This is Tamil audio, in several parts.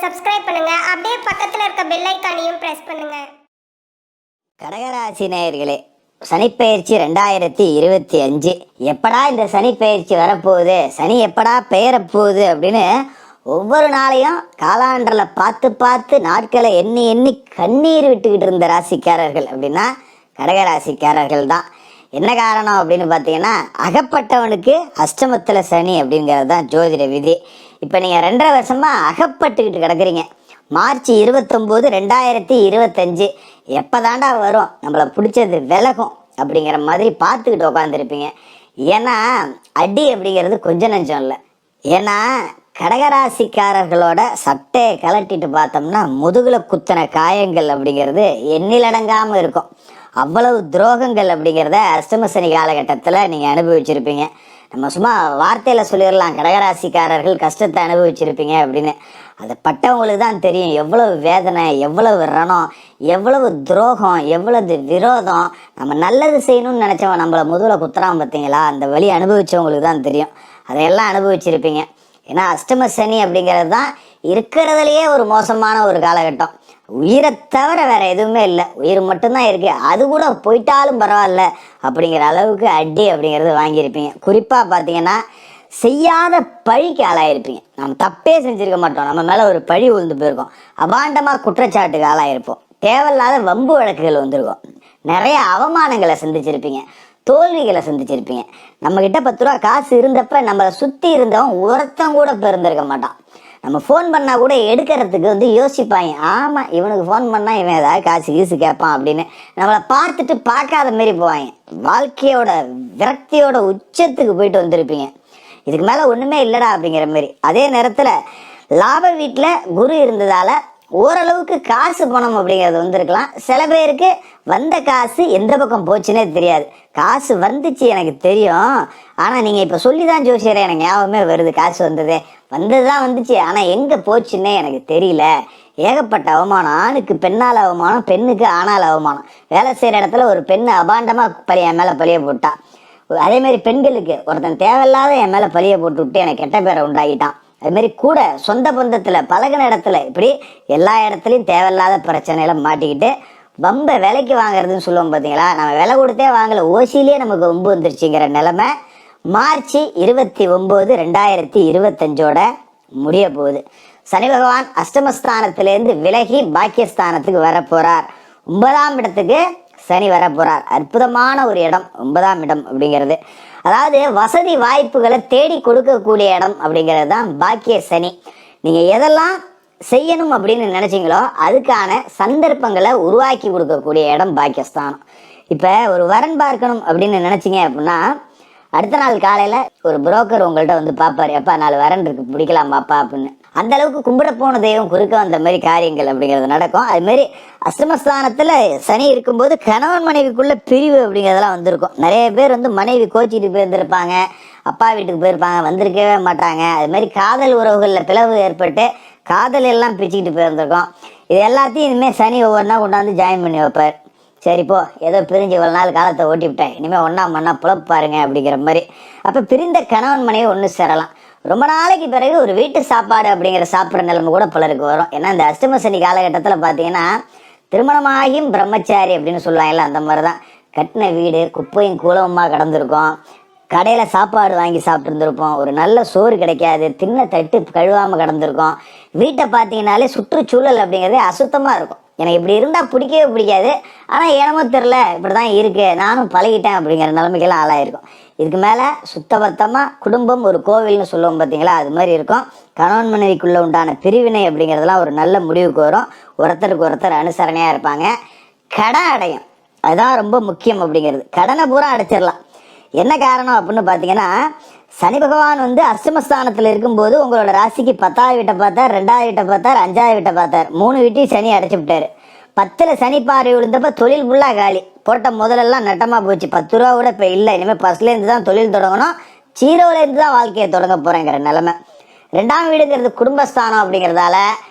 சப்ஸ்கிரைப் பண்ணுங்க. அப்படியே பக்கத்துல இருக்க பெல் ஐகானையும் பிரஸ் பண்ணுங்க. கடகராசி நேயர்களே, சனிப்பெயர்ச்சி 2025 எப்படா இந்த சனிப்பெயர்ச்சி வரப்போகுது, சனி எப்படா பெயரப்போகுது அப்படின்னு ஒவ்வொரு நாளையும் காலாண்டரில் பார்த்து பார்த்து நாட்களை எண்ணி எண்ணி கண்ணீர் விட்டுக்கிட்டு இருந்த ராசிக்காரர்கள் அப்படின்னா கடகராசிக்காரர்கள் தான். என்ன காரணம் அப்படின்னு பார்த்தீங்கன்னா, அகப்பட்டவனுக்கு அஷ்டமத்தில் சனி அப்படிங்கிறது தான் ஜோதிட விதி. இப்போ நீங்கள் 2.5 வருஷமாக அகப்பட்டுக்கிட்டு கிடக்குறீங்க. மார்ச் 29, 2025 எப்போ தாண்டா வரும், நம்மளை பிடிச்சது விலகும் அப்படிங்கிற மாதிரி பார்த்துக்கிட்டு உட்காந்துருப்பீங்க. ஏன்னா அடி அப்படிங்கிறது கொஞ்சம் நஞ்சம் இல்லை. ஏன்னா கடகராசிக்காரர்களோட சட்டையை கலட்டிட்டு பார்த்தோம்னா முதுகில் குத்தின காயங்கள் அப்படிங்கிறது எண்ணிலடங்காமல் இருக்கும். அவ்வளவு துரோகங்கள் அப்படிங்கிறத அஷ்டம சனி காலகட்டத்தில் நீங்கள் அனுபவிச்சிருப்பீங்க. நம்ம சும்மா வார்த்தையில் சொல்லிடலாம் கடகராசிக்காரர்கள் கஷ்டத்தை அனுபவிச்சிருப்பீங்க அப்படின்னு. அதை பட்டவங்களுக்கு தான் தெரியும் எவ்வளவு வேதனை, எவ்வளவு ரணம், எவ்வளவு துரோகம், எவ்வளவு விரோதம். நம்ம நல்லது செய்யணும்னு நினச்சவன் நம்மளை முதுகில் குத்துறான் பார்த்தீங்களா, அந்த வழி அனுபவித்தவங்களுக்கு தான் தெரியும். அதையெல்லாம் அனுபவிச்சிருப்பீங்க. ஏன்னா அஷ்டம சனி அப்படிங்கிறது தான் இருக்கிறதுலையே ஒரு மோசமான ஒரு காலகட்டம். உயிரை தவிர வேற எதுவுமே இல்லை, உயிர் மட்டும்தான் இருக்கு, அது கூட போயிட்டாலும் பரவாயில்ல அப்படிங்கிற அளவுக்கு அடி அப்படிங்கிறது வாங்கியிருப்பீங்க. குறிப்பாக பார்த்தீங்கன்னா செய்யாத பழிக்கு ஆளாயிருப்பீங்க. நம்ம தப்பே செஞ்சுருக்க மாட்டோம், நம்ம மேலே ஒரு பழி விழுந்து போயிருக்கோம், அபாண்டமாக குற்றச்சாட்டுக்கு ஆளாயிருப்போம், தேவையில்லாத வம்பு வழக்குகள் வந்திருக்கும், நிறைய அவமானங்களை சந்திச்சிருப்பீங்க, தோல்விகளை சந்திச்சிருப்பீங்க. நம்மக்கிட்ட 10 ரூபா காசு இருந்தப்ப நம்மளை சுற்றி இருந்தவன் ஒருத்தன் கூட இப்போ இருந்திருக்க மாட்டான். நம்ம ஃபோன் பண்ணால் கூட எடுக்கிறதுக்கு யோசிப்பாங்க, ஆமாம் இவனுக்கு ஃபோன் பண்ணால் இவன் ஏதாவது காசு கீசு கேட்பான் அப்படின்னு நம்மளை பார்த்துட்டு பார்க்காத மாரி போவாங்க. வாழ்க்கையோட விரக்தியோட உச்சத்துக்கு போயிட்டு வந்திருப்பீங்க. இதுக்கு மேலே ஒன்றுமே இல்லைடா அப்படிங்கிற மாதிரி. அதே நேரத்தில் லாப வீட்டில் குரு இருந்ததால் ஓரளவுக்கு காசு பணம் அப்படிங்கிறது வந்திருக்கலாம். சில பேருக்கு வந்த காசு எந்த பக்கம் போச்சுன்னே தெரியாது. காசு வந்துச்சு எனக்கு தெரியும், ஆனால் நீங்கள் இப்போ சொல்லி தான் ஜோசியரே எனக்கு ஞாபகமே வருது, காசு வந்தது தான் வந்துச்சு, ஆனால் எங்கே போச்சுன்னே எனக்கு தெரியல. ஏகப்பட்ட அவமானம், ஆணுக்கு பெண்ணால் அவமானம், பெண்ணுக்கு ஆணால் அவமானம். வேலை செய்கிற இடத்துல ஒரு பெண்ணு அபாண்டமாக என் மேலே பழிய போட்டா, அதேமாரி பெண்களுக்கு ஒருத்தன் தேவையில்லாத என் மேலே பழிய போட்டு விட்டு எனக்கு கெட்ட பேரை உண்டாகிட்டான். அதுமாரி கூட சொந்த பந்தத்தில் பழகின இடத்துல இப்படி எல்லா இடத்துலையும் தேவையில்லாத பிரச்சனையில மாட்டிக்கிட்டு வம்பை விலைக்கு வாங்குறதுன்னு சொல்லுவோம் பார்த்தீங்களா. நம்ம விலை கொடுத்தே வாங்கலை, ஓசியிலே நமக்கு வம்பு வந்துருச்சுங்கிற நிலைமை மார்ச் 29, 2025 முடிய போகுது. சனி பகவான் அஷ்டமஸ்தானத்திலேருந்து விலகி பாக்கியஸ்தானத்துக்கு வரப்போறார். 9ஆம் இடத்துக்கு சனி வரப்போறார். அற்புதமான ஒரு இடம் 9ஆம் இடம் அப்படிங்கிறது. அதாவது வசதி வாய்ப்புகளை தேடி கொடுக்கக்கூடிய இடம் அப்படிங்கிறது தான் பாக்கிய சனி. நீங்கள் எதெல்லாம் செய்யணும் அப்படின்னு நினச்சிங்களோ அதுக்கான சந்தர்ப்பங்களை உருவாக்கி கொடுக்கக்கூடிய இடம் பாக்கியஸ்தானம். இப்போ ஒரு வரன் பார்க்கணும் அப்படின்னு நினச்சிங்க அப்படின்னா அடுத்த நாள் காலையில் ஒரு புரோக்கர் உங்கள்கிட்ட வந்து பார்ப்பார், எப்பா 4 வரன் இருக்கு பிடிக்கலாம் பாப்பா அப்படின்னு. அந்த அளவுக்கு கும்பிட போன தெய்வம் குறுக்க வந்த மாதிரி காரியங்கள் அப்படிங்கிறது நடக்கும். அதுமாரி அஷ்டமஸ்தானத்தில் சனி இருக்கும்போது கணவன் மனைவிக்குள்ள பிரிவு அப்படிங்கிறதெல்லாம் வந்திருக்கும். நிறைய பேர் வந்து மனைவி கோச்சிட்டு போயிருந்திருப்பாங்க, அப்பா வீட்டுக்கு போயிருப்பாங்க, வந்திருக்கவே மாட்டாங்க. அது மாதிரி காதல் உறவுகளில் பிளவு ஏற்பட்டு காதல் எல்லாம் பிரிச்சுக்கிட்டு போயிருந்திருக்கோம். இது எல்லாத்தையும் இனிமேல் சனி ஒவ்வொரு நாள் கொண்டாந்து ஜாயின் பண்ணி வைப்பார். சரிப்போ ஏதோ பிரிஞ்சு இவ்வளோ நாள் காலத்தை ஓட்டி விட்டேன், இனிமேல் ஒன்றா மண்ணா புலப்பாருங்க அப்படிங்கிற மாதிரி. அப்போ பிரிந்த கணவன் மனைவி ஒன்று சேரலாம். ரொம்ப நாளைக்கு பிறகு ஒரு வீட்டு சாப்பாடு அப்படிங்கிற சாப்பிட்ற நிலைமை கூட பலருக்கு வரும். ஏன்னா இந்த அஷ்டம சனி காலகட்டத்தில் பார்த்தீங்கன்னா திருமணமாகியும் பிரம்மச்சாரி அப்படின்னு சொல்லுவாங்கல்ல, அந்த மாதிரி தான். கட்டின வீடு குப்பையும் கூலமாக கடந்திருக்கும், கடையில் சாப்பாடு வாங்கி சாப்பிட்ருந்துருப்போம், ஒரு நல்ல சோறு கிடைக்காது, தின்ன தட்டு கழுவாமல் கடந்திருக்கோம். வீட்டை பார்த்தீங்கன்னாலே சுற்றுச்சூழல் அப்படிங்கிறதே அசுத்தமாக இருக்கும். எனக்கு இப்படி இருந்தால் பிடிக்கவே பிடிக்காது, ஆனால் ஏனமோ தெரில இப்படி தான் இருக்குது, நானும் பழகிட்டேன் அப்படிங்கிற நிலைமைக்கெல்லாம் ஆளாயிருக்கும். இதுக்கு மேலே சுத்தபத்தமாக குடும்பம் ஒரு கோவில்னு சொல்லுவோம் பார்த்தீங்களா, அது மாதிரி இருக்கும். கணவன் மனைவிக்குள்ளே உண்டான பிரிவினை அப்படிங்கிறதுலாம் ஒரு நல்ல முடிவுக்கு வரும். ஒருத்தருக்கு ஒருத்தர் அனுசரணையாக இருப்பாங்க. கடன் அடையும், அதுதான் ரொம்ப முக்கியம் அப்படிங்கிறது. கடனை பூரா அடைச்சிடலாம். என்ன காரணம் அப்படின்னு பார்த்தீங்கன்னா சனி பகவான் வந்து அஷ்டமஸ்தானத்தில் இருக்கும்போது உங்களோட ராசிக்கு 10ஆவது வீட்டை பார்த்தார், 2ஆவது வீட்டை பார்த்தார், 5ஆவது வீட்டை பார்த்தார், 3 வீட்டையும் சனி அடைச்சி விட்டார். 10ல் சனி பார்வை விழுந்தப்போ தொழில் ஃபுல்லாக காலி, போட்ட முதலெல்லாம் நட்டமாக போச்சு, 10 ரூபா கூட இப்போ இல்லை, இனிமேல் ஃபர்ஸ்ட்லேருந்து தான் தொழில் தொடங்கணும், 0லேருந்து தான் வாழ்க்கையை தொடங்க போகிறேங்கிற நிலைமை. 2ஆம் வீடுங்கிறது குடும்பஸ்தானம் அப்படிங்கிறதால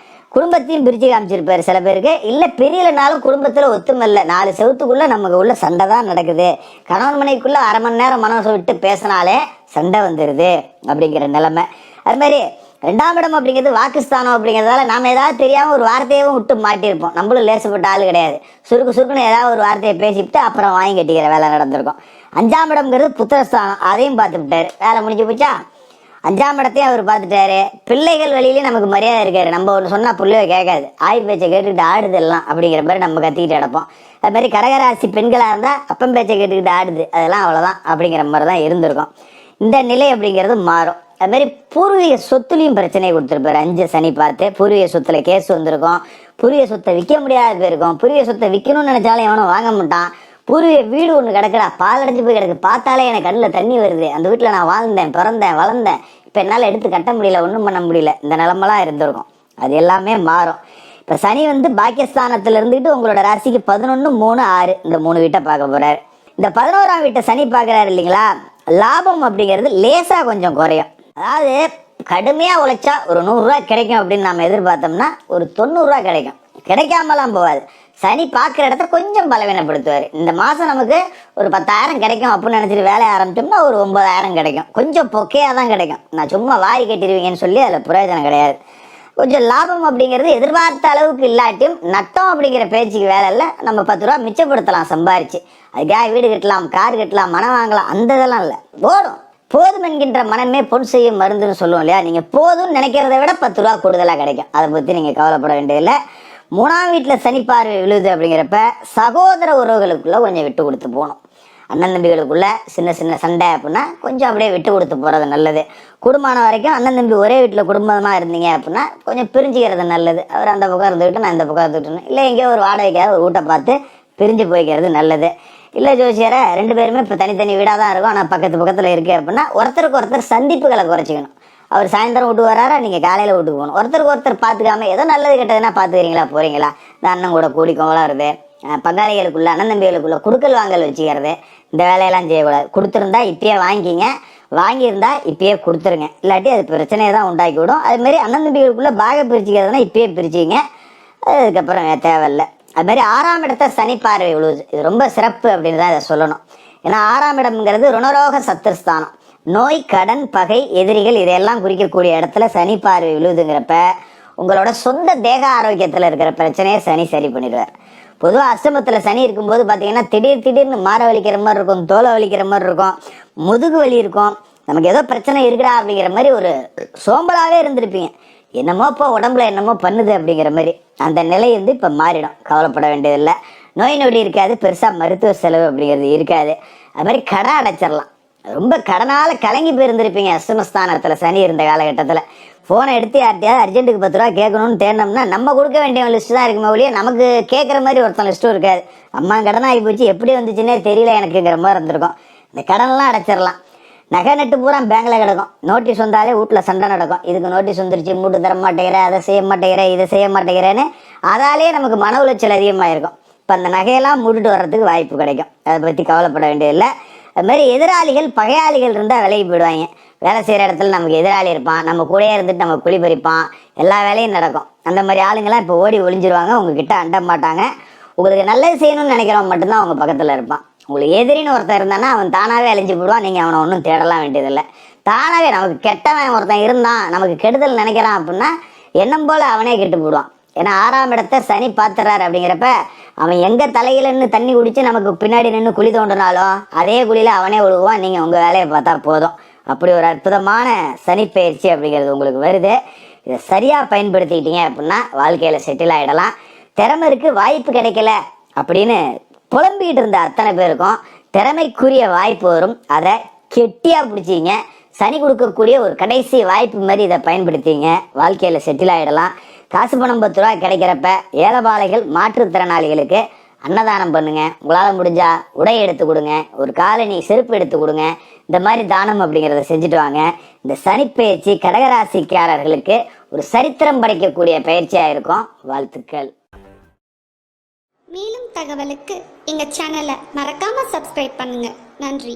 குடும்பத்தையும் பிரித்து காமிச்சிருப்பார் சில பேருக்கு. இல்லை பிரியலைனாலும் குடும்பத்தில் ஒத்துமல்ல, 4 செவத்துக்குள்ளே நமக்கு உள்ள சண்டை தான் நடக்குது, கணவன் மனைவிக்குள்ளே 1/2 மணி நேரம் மனசை விட்டு பேசினாலே சண்டை வந்துடுது அப்படிங்கிற நிலைமை. அது மாதிரி 2ஆம் இடம் அப்படிங்கிறது வாக்குஸ்தானம் அப்படிங்கிறதால நாம ஏதாவது தெரியாமல் ஒரு வார்த்தையவும் விட்டு மாட்டியிருப்போம். நம்மளும் லேசப்பட்ட ஆள் கிடையாது. சுருக்குன்னு ஏதாவது ஒரு வார்த்தையை பேசிவிட்டு அப்புறம் வாங்கி கட்டிக்கிற வேலை நடந்திருக்கும். 5ஆம் இடம்ங்கிறது புத்திரஸ்தானம், அதையும் பார்த்து விட்டாரு. வேலை முடிஞ்சு போச்சா? 5ஆம் இடத்தையும் அவர் பார்த்துட்டாரு. பிள்ளைகள் வழியிலேயே நமக்கு மரியாதை இருக்காரு. நம்ம ஒன்று சொன்னால் பிள்ளைய கேட்காது, ஆய் பேச்சை கேட்டுக்கிட்டு ஆடுதெல்லாம் அப்படிங்கிற மாதிரி நம்ம கத்திக்கிட்டு கிடப்போம். அது மாதிரி கடகராசி பெண்களாக இருந்தால் அப்பம் பேச்சை கேட்டுக்கிட்டு ஆடுது, அதெல்லாம் அவ்வளோதான் அப்படிங்கிற மாதிரி தான் இருந்திருக்கும். இந்த நிலை அப்படிங்கிறது மாறும். அது மாதிரி பூர்வீக சொத்துலையும் பிரச்சனையை கொடுத்துருப்பாரு 5 சனி பார்த்து. பூர்வீக சொத்துல கேஸ் வந்திருக்கும். பூர்வீக சொத்தை விற்க முடியாத போயிருக்கும். பூர்வீக சொத்தை விற்கணும்னு நினைச்சாலும் எவனும் வாங்க மாட்டான். பூர்வீக வீடு ஒன்று கிடக்குடா, பால் அடைஞ்சு போய் கிடக்கு, பார்த்தாலே எனக்கு கண்ணில் தண்ணி வருது, அந்த வீட்டில் நான் வாழ்ந்தேன், பிறந்தேன், வளர்ந்தேன், இப்போ என்னால் எடுத்து கட்ட முடியல, ஒன்றும் பண்ண முடியல, இந்த நிலமெல்லாம் இருந்திருக்கும். அது எல்லாமே மாறும். இப்போ சனி பாக்கியஸ்தானத்தில் இருந்துக்கிட்டு உங்களோட ராசிக்கு 11, 3, 6 இந்த 3 வீட்டை பார்க்க போறாரு. இந்த 11ஆம் வீட்டை சனி பார்க்குறாரு இல்லைங்களா, லாபம் அப்படிங்கிறது லேசாக கொஞ்சம் குறையும். அதாவது கடுமையாக உழைச்சா ஒரு 100 ரூபா கிடைக்கும் அப்படின்னு நம்ம எதிர்பார்த்தோம்னா ஒரு 90 ரூபா கிடைக்கும். கிடைக்காமலாம் போகாது. சனி பார்க்குற இடத்த கொஞ்சம் பலவீனப்படுத்துவார். இந்த மாதம் நமக்கு ஒரு 10,000 கிடைக்கும் அப்படின்னு நினச்சிட்டு வேலையை ஆரம்பிச்சோம்னா ஒரு 9,000 கிடைக்கும். கொஞ்சம் பொக்கையாக தான் கிடைக்கும். நான் சும்மா வாரி கட்டிடுவீங்கன்னு சொல்லி அதில் பிரயோஜனம் கிடையாது. கொஞ்சம் லாபம் அப்படிங்கிறது எதிர்பார்த்த அளவுக்கு இல்லாட்டியும் நட்டம் அப்படிங்கிற பேச்சுக்கு வேலை இல்லை. நம்ம 10 ரூபா மிச்சப்படுத்தலாம் சம்பாரிச்சு. அதுக்காக வீடு கட்டலாம், கார் கட்டலாம், மனம் வாங்கலாம், அந்த இதெல்லாம் இல்லை. போதும் என்கின்ற மனமே பொன் செய்யும் மருந்துன்னு சொல்லுவோம் இல்லையா. நீங்கள் போதும்னு நினைக்கிறத விட 10 ரூபா கூடுதலாக கிடைக்கும். அதை பற்றி நீங்கள் கவலைப்பட வேண்டியதில்லை. 3ஆம் வீட்டில் சனி பார்வை விழுது அப்படிங்கிறப்ப சகோதர உறவுகளுக்குள்ளே கொஞ்சம் விட்டு கொடுத்து போகணும். அண்ணன் தம்பிகளுக்குள்ள சின்ன சின்ன சண்டை அப்படின்னா கொஞ்சம் அப்படியே விட்டு கொடுத்து போகிறது நல்லது. குடும்பமான வரைக்கும் அண்ணன் தம்பி ஒரே வீட்டில் குடும்பமாக இருந்தீங்க அப்படின்னா கொஞ்சம் பிரிஞ்சுக்கிறது நல்லது. அவர் அந்த பக்கம் இருந்துக்கிட்டு நான் இந்த பக்கம் இருந்துக்கிட்டேன், இல்லை எங்கேயோ ஒரு வாடகைக்காக ஒரு வீட்டை பார்த்து பிரிஞ்சு போய்க்கிறது நல்லது. இல்லை ஜோசியரை 2 பேருமே இப்போ தனித்தனி வீடாக தான் இருக்கும், ஆனால் பக்கத்தில் இருக்கு அப்படின்னா ஒருத்தருக்கு ஒருத்தர் சந்திப்புகளை குறைச்சிக்கணும். அவர் சாயந்தரம் வீட்டுக்கு வராரா, நீங்கள் காலையில் வீட்டுக்கு போகணும். ஒருத்தருக்கு ஒருத்தர் பார்த்துக்காம ஏதோ நல்லது கெட்டதுன்னா பார்த்துக்கிறீங்களா, போகிறீங்களா. இந்த அண்ணன் கூட கூடி கோவலாடுறது, பங்காளிகளுக்குள்ள அண்ணன் தம்பிகளுக்குள்ள குடுக்கல் வாங்கல் வச்சுக்கிறது, இந்த வேலையெல்லாம் செய்யக்கூடாது. கொடுத்துருந்தா இப்பயே வாங்கிக்கிங்க, வாங்கியிருந்தா இப்பயே கொடுத்துருங்க, இல்லாட்டி அது பிரச்சனையை தான் உண்டாக்கி விடும். அதுமாரி அண்ணன் தம்பிகளுக்குள்ள பாக பிரிச்சுக்கிறதுனா இப்பயே பிரிச்சுங்க, அதுக்கப்புறம் தேவையில்லை. அதுமாதிரி 6ஆம் இடத்த சனி பார்வை விழுவுது. இது ரொம்ப சிறப்பு அப்படின்னு தான் இதை சொல்லணும். ஏன்னா 6ஆம் இடம்ங்கிறது ருணரோக சத்துருஸ்தானம். நோய், கடன், பகை, எதிரிகள் இதையெல்லாம் குறிக்கக்கூடிய இடத்துல சனி பார்வை விழுதுங்கிறப்ப உங்களோட சொந்த தேக ஆரோக்கியத்தில் இருக்கிற பிரச்சனையை சனி சரி பண்ணிடுவார். பொதுவாக அஷ்டமத்தில் சனி இருக்கும்போது பார்த்தீங்கன்னா திடீர்னு மாற வலிக்கிற மாதிரி இருக்கும், தோலை வலிக்கிற மாதிரி இருக்கும், முதுகு வலி இருக்கும், நமக்கு ஏதோ பிரச்சனை இருக்குடா அப்படிங்கிற மாதிரி ஒரு சோம்பலாகவே இருந்திருப்பீங்க. என்னமோ இப்போ உடம்புல என்னமோ பண்ணுது அப்படிங்கிற மாதிரி அந்த நிலை இப்போ மாறிடும். கவலைப்பட வேண்டியதில்லை. நோய் நொடி இருக்காது, பெருசாக மருத்துவ செலவு அப்படிங்கிறது இருக்காது. அது மாதிரி கடன் அடைச்சிடலாம். ரொம்ப கடனால் கலங்கி போயிருந்திருப்பீங்க அஷ்டமஸ்தானத்தில் சனி இருந்த காலகட்டத்தில். ஃபோனை எடுத்து யார்ட்டையாவது அர்ஜென்ட்டுக்கு 10 ரூபா கேட்கணும்னு தேடினோம்னா நம்ம கொடுக்க வேண்டிய லிஸ்ட்டு தான் இருக்குமே ஒழிய நமக்கு கேட்குற மாதிரி ஒருத்தன் லிஸ்ட்டும் இருக்காது. அம்மா கடன் ஆகி போச்சு, எப்படி வந்துச்சுன்னே தெரியல எனக்குங்கிற மாதிரி இருந்திருக்கும். இந்த கடன்லாம் அடைச்சிடலாம். நகை நட்டு பூரா பேங்கில் கிடக்கும். நோட்டீஸ் வந்தாலே வீட்டில் சண்டை நடக்கும். இதுக்கு நோட்டீஸ் வந்துருச்சு, மூட்டு தர மாட்டேங்கிற, அதை செய்ய மாட்டேங்கிறேன், இதை செய்ய மாட்டேங்கிறேன்னு அதாலேயே நமக்கு மன உளைச்சல் அதிகமாக இருக்கும். இப்போ அந்த நகையெல்லாம் மூட்டுட்டு வர்றதுக்கு வாய்ப்பு கிடைக்கும். அதை பற்றி கவலைப்பட வேண்டியதில்லை. அதுமாதிரி எதிராளிகள், பகையாளிகள் இருந்தால் விலகி போயிடுவாங்க. வேலை செய்கிற இடத்துல நமக்கு எதிராளி இருப்பான், நம்ம கூடயே இருந்துட்டு நம்ம குழி பறிப்பான், எல்லா வேலையும் நடக்கும். அந்த மாதிரி ஆளுங்கள்லாம் இப்போ ஓடி ஒளிஞ்சிருவாங்க, உங்ககிட்ட அண்ட மாட்டாங்க. உங்களுக்கு நல்லது செய்யணும்னு நினைக்கிறவன் மட்டும்தான் அவங்க பக்கத்தில் இருப்பான். உங்களுக்கு எதிரின்னு ஒருத்தன் இருந்தானா அவன் தானாகவே அழிஞ்சு போடுவான். நீங்கள் அவனை ஒன்றும் தேடலாம் வேண்டியதில்லை. தானாகவே நமக்கு கெட்டவன் ஒருத்தன் இருந்தான், நமக்கு கெடுதல் நினைக்கிறான் அப்படின்னா எண்ணம் போல் அவனே கெட்டு போடுவான். ஏன்னா 6ஆம் இடத்த சனி பார்த்துறாரு அப்படிங்கிறப்ப அவன் எங்கே தலையிலன்னு தண்ணி குடித்து நமக்கு பின்னாடி நின்று குழி தோண்டினாலும் அதே குழியில் அவனே விழுவான். நீங்கள் உங்கள் வேலையை பார்த்தா போதும். அப்படி ஒரு அற்புதமான சனி பயிற்சி அப்படிங்கிறது உங்களுக்கு வருது. இதை சரியாக பயன்படுத்திக்கிட்டீங்க அப்படின்னா வாழ்க்கையில் செட்டில் ஆகிடலாம். திறமை இருக்குது, வாய்ப்பு கிடைக்கல அப்படின்னு புலம்பிக்கிட்டு இருந்த அத்தனை பேருக்கும் திறமைக்குரிய வாய்ப்பு வரும். அதை கெட்டியாக பிடிச்சிங்க. சனி கொடுக்கக்கூடிய ஒரு கடைசி வாய்ப்பு மாதிரி இதை பயன்படுத்திங்க, வாழ்க்கையில் செட்டில் ஆகிடலாம். காசு பணம் 10 ரூபா கிடைக்கிறப்ப ஏழைபாளைகள், மாற்றுத்திறனாளிகளுக்கு அன்னதானம் பண்ணுங்க. உங்களால் முடிஞ்சா உடை எடுத்து கொடுங்க, ஒரு காலணி செருப்பு எடுத்து கொடுங்க. இந்த மாதிரி தானம் அப்படிங்கிறத செஞ்சுட்டு வாங்க. இந்த சனிப்பெயர்ச்சி கடகராசிக்காரர்களுக்கு ஒரு சரித்திரம் படைக்கக்கூடிய பயிற்சியாக இருக்கும். வாழ்த்துக்கள். மேலும் தகவலுக்கு எங்கள் சேனலை மறக்காமல் சப்ஸ்கிரைப் பண்ணுங்கள். நன்றி.